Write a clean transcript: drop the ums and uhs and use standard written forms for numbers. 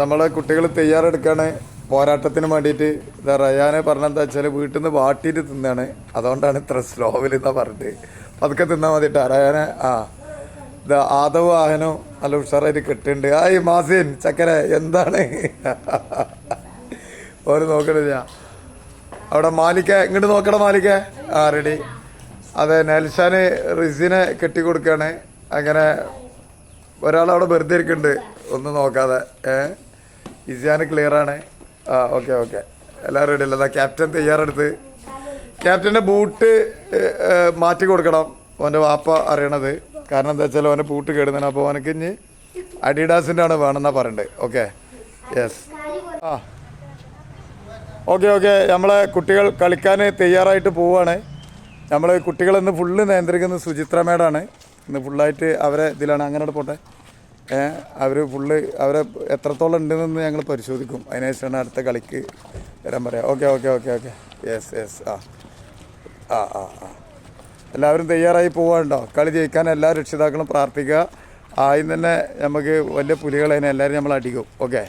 നമ്മളെ കുട്ടികൾ തയ്യാറെടുക്കാണ് പോരാട്ടത്തിന് വേണ്ടിയിട്ട്. ഇതാ റയാനെ പറഞ്ഞെന്താ വെച്ചാൽ വീട്ടിൽ നിന്ന് വാട്ടിയിട്ട് തിന്നാണ്, അതുകൊണ്ടാണ് ഇത്ര സ്ലോവിൽ എന്നാ പറഞ്ഞിട്ട്. പതുക്കെ തിന്നാൽ മതിട്ടാ റയാനെ. ഇതാ ആദവും ആഹനും നല്ല ഉഷാറായിട്ട് കെട്ടുണ്ട്. ഈ മാസിൻ ചക്കര എന്താണ് ഓര് നോക്കണില്ല. അവിടെ മാലിക്ക ഇങ്ങോട്ട് നോക്കണ മാലിക്ക. റെഡി. അതെ, നെൽഷാന് റിസിനെ കെട്ടിക്കൊടുക്കുകയാണ്. അങ്ങനെ ഒരാളവിടെ വെറുതെ ഇരിക്കുന്നുണ്ട് ഒന്നും നോക്കാതെ. ഇസിയാന് ക്ലിയറാണ്. ഓക്കെ ഓക്കെ, എല്ലാവരും റെഡി അല്ല. അതാ ക്യാപ്റ്റൻ തയ്യാറെടുത്ത്. ക്യാപ്റ്റൻ്റെ ബൂട്ട് മാറ്റി കൊടുക്കണം, ഓൻ്റെ വാപ്പ അറിയണത്. കാരണം എന്താ വെച്ചാൽ ഓൻ്റെ ബൂട്ട് കേടുന്നതാണ്. അപ്പോൾ ഓനക്ക് ഇനി അഡിഡാസിൻ്റെ ആണ് വേണമെന്നാണ് പറയണ്ടത്. Okay, yes. ഓക്കെ ഓക്കെ, നമ്മളെ കുട്ടികൾ കളിക്കാൻ തയ്യാറായിട്ട് പോവുകയാണ്. നമ്മൾ കുട്ടികളിന്ന് ഫുള്ള് നിയന്ത്രിക്കുന്നത് സുചിത്ര മേഡാണ്. ഇന്ന് ഫുള്ളായിട്ട് അവരെ ഇതിലാണ്. അങ്ങനെ പോട്ടെ. അവർ ഫുള്ള് അവരെ എത്രത്തോളം ഉണ്ടെന്ന് ഞങ്ങൾ പരിശോധിക്കും. അതിനുശേഷമാണ് അടുത്ത കളിക്ക് വരാൻ പറയാം. Okay okay okay okay, yes yes. എല്ലാവരും തയ്യാറായി പോവാണ്ടോ? കളി ജയിക്കാൻ എല്ലാ രക്ഷിതാക്കളും പ്രാർത്ഥിക്കുക. ആദ്യം തന്നെ നമുക്ക് വലിയ പുലികളതിനെ എല്ലാവരും നമ്മൾ അടിക്കും. ഓക്കെ.